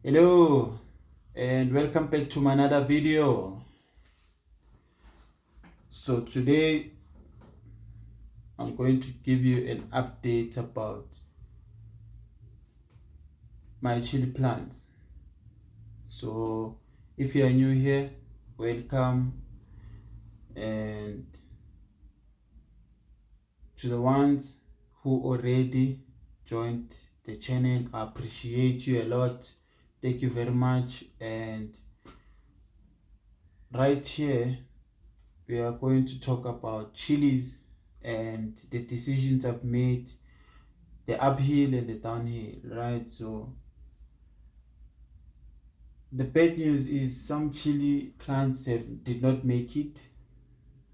Hello and welcome back to my another video. So today I'm going to give you an update about my chili plants. So if you are new here, welcome, and to the ones who already joined the channel, I appreciate you a lot. Thank you very much. And right here we are going to talk about chilies and the decisions I've made, the uphill and the downhill, right? So the bad news is some chili plants did not make it,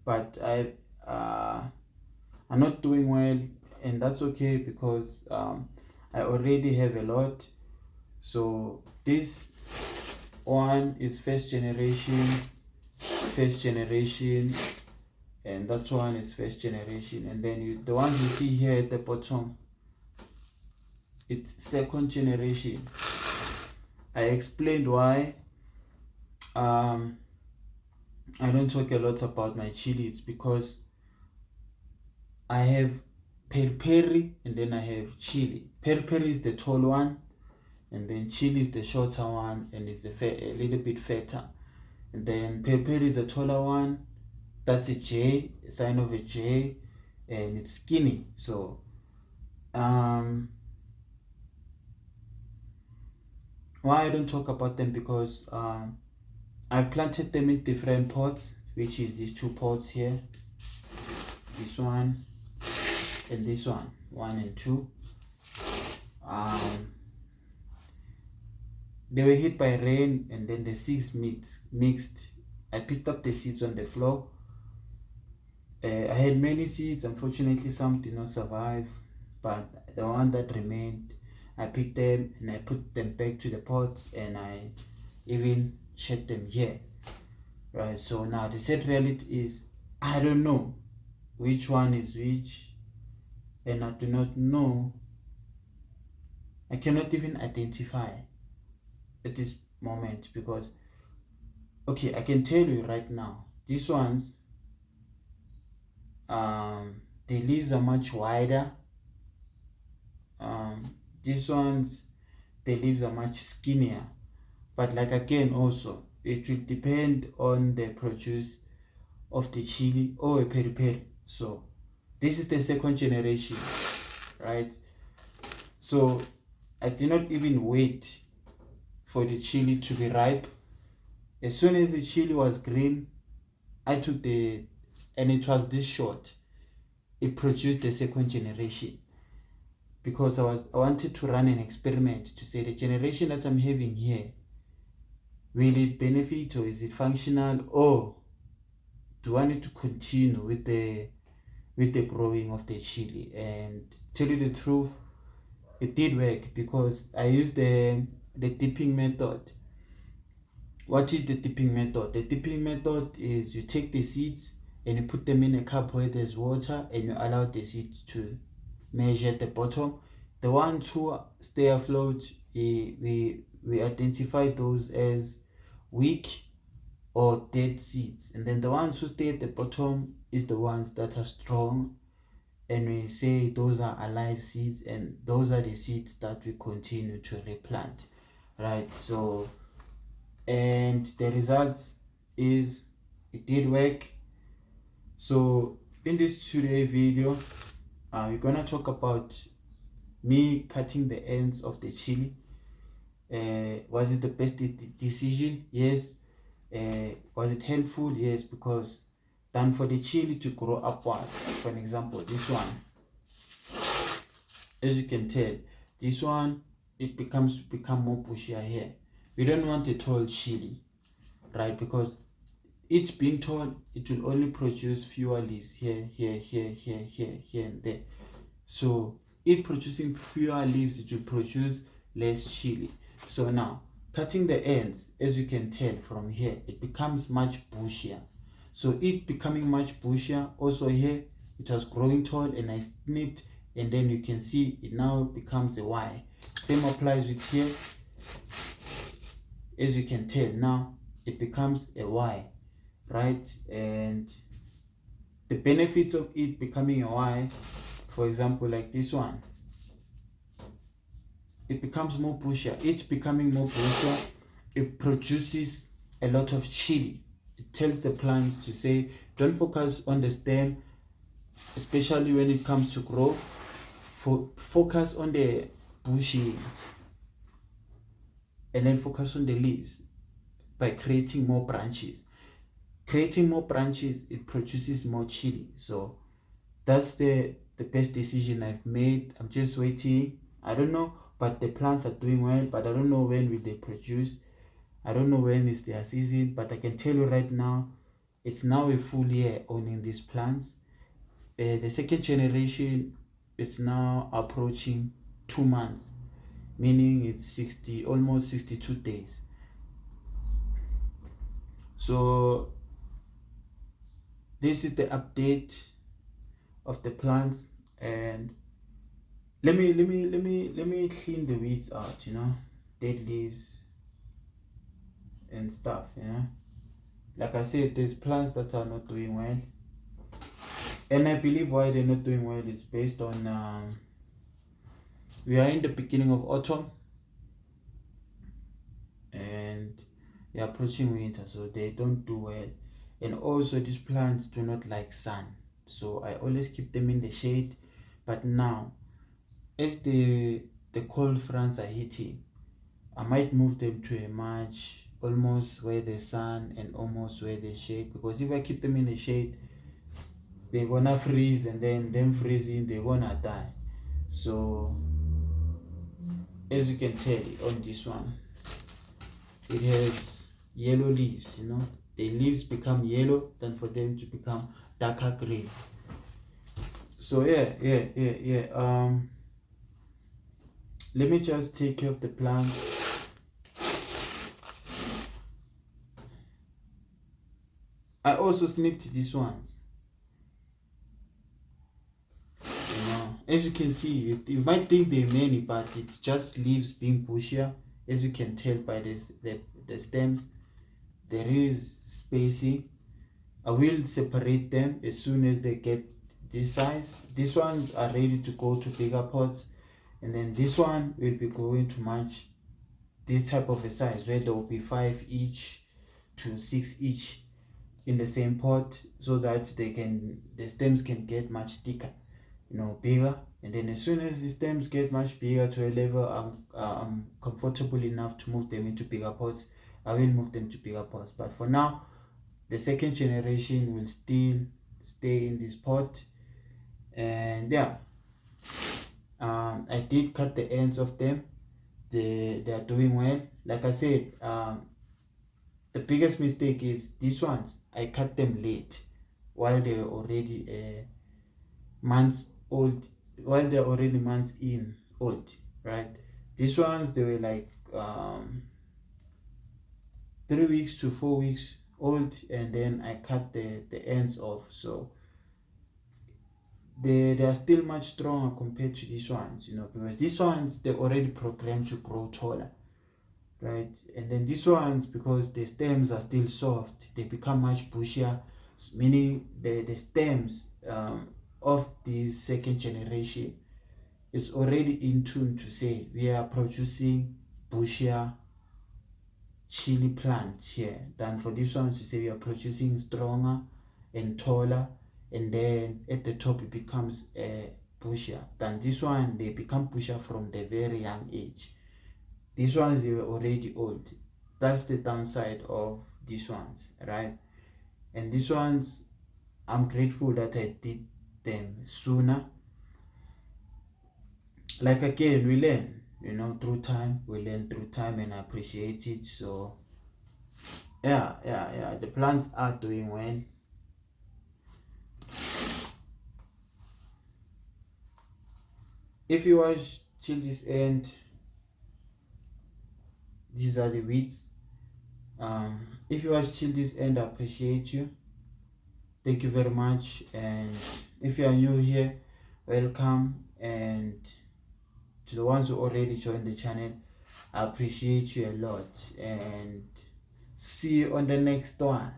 but I'm not doing well, and that's okay because I already have a lot. So this one is first generation, and that one is first generation, and then the ones you see here at the bottom, it's second generation. I explained why I don't talk a lot about my chili. It's because I have peri and then I have chili. Peri is the tall one, and then chili is the shorter one and it's a little bit fatter. And then peri is the taller one. That's a J, a sign of a J, and it's skinny. So why I don't talk about them, because I've planted them in different pots, which is these two pots here, this one and this one, 1 and 2. They were hit by rain, and then the seeds mixed. I picked up the seeds on the floor. I had many seeds. Unfortunately, some did not survive, but the one that remained, I picked them and I put them back to the pots, and I even shed them here. Right, so now the sad reality is I don't know which one is which, and I do not know. I cannot even identify at this moment, because okay, I can tell you right now, these ones, the leaves are much wider. These ones, the leaves are much skinnier. But like again, also it will depend on the produce of the chili or a peri. So this is the second generation, right? So I did not even wait for the chili to be ripe. As soon as the chili was green, I took and it was this short, it produced the second generation, because I wanted to run an experiment to say the generation that I'm having here, will it benefit or is it functional, or do I need to continue with the growing of the chili? And tell you the truth, it did work, because I used the dipping method. What is the dipping method? The dipping method is you take the seeds and you put them in a cup where there's water, and you allow the seeds to measure at the bottom. The ones who stay afloat, we identify those as weak or dead seeds, and then the ones who stay at the bottom is the ones that are strong, and we say those are alive seeds, and those are the seeds that we continue to replant, right? So, and the results is it did work. So in this today video, we're gonna talk about me cutting the ends of the chili. Was it the best decision? Yes. Was it helpful? Yes, because than for the chili to grow upwards. For an example, this one, as you can tell, this one, it become more bushier here. We don't want a tall chili, right? Because it's being tall, it will only produce fewer leaves here, and there. So it producing fewer leaves, it will produce less chili. So now, cutting the ends, as you can tell from here, it becomes much bushier. So it becoming much bushier, also here, it was growing tall, and I snipped, and then you can see it now becomes a Y. Same applies with here. as you can tell now, it becomes a Y, right? And the benefits of it becoming a Y, for example, like this one, it becomes more bushier. It's becoming more bushier. It produces a lot of chili. It tells the plants to say, don't focus on the stem, especially when it comes to grow. Focus on the bushy, and then focus on the leaves by creating more branches. Creating more branches, it produces more chili. So that's the best decision I've made. I'm just waiting. I don't know, but the plants are doing well, but I don't know when will they produce. I don't know when is their season, but I can tell you right now, it's now a full year owning these plants. The second generation is now approaching 2 months, meaning it's almost 62 days. So this is the update of the plants, and let me clean the weeds out, dead leaves and stuff, like I said, there's plants that are not doing well, and I believe why they're not doing well is based on we are in the beginning of autumn and we are approaching winter, so they don't do well. And also these plants do not like sun, so I always keep them in the shade. But now, as the cold fronts are hitting, I might move them to a match almost where the sun and almost where the shade, because if I keep them in the shade, they're gonna freeze, and then them freezing, they're gonna die. So as you can tell on this one, it has yellow leaves, the leaves become yellow than for them to become darker green. So yeah. Let me just take care of the plants. I also snipped these ones. As you can see, you might think they're many, but it's just leaves being bushier. As you can tell by the stems, there is spacing. I will separate them as soon as they get this size. These ones are ready to go to bigger pots, and then this one will be going to match this type of a size where there will be 5 each to 6 each in the same pot, so that the stems can get much thicker, bigger. And then as soon as the stems get much bigger to a level I'm comfortable enough to move them into bigger pots, I will move them to bigger pots. But for now, the second generation will still stay in this pot. And yeah, I did cut the ends of them. They are doing well. Like I said, the biggest mistake is these ones. I cut them late while they were already months old, while they're already months in old, right? These ones, they were like 3 weeks to 4 weeks old, and then I cut the ends off. So they are still much stronger compared to these ones, because these ones, they're already programmed to grow taller, right? And then these ones, because the stems are still soft, they become much bushier, meaning the stems of this second generation is already in tune to say we are producing bushier chili plants here, than for this one to say we are producing stronger and taller, and then at the top it becomes bushier. Than this one, they become bushier from the very young age. These ones, they were already old. That's the downside of these ones, right? And these ones, I'm grateful that I did them sooner. Like again, we learn, through time. We learn through time, and I appreciate it. So yeah, the plants are doing well. If you watch till this end, these are the weeds. If you watch till this end, I appreciate you. Thank you very much. And if you are new here, welcome. And to the ones who already joined the channel, I appreciate you a lot and see you on the next one.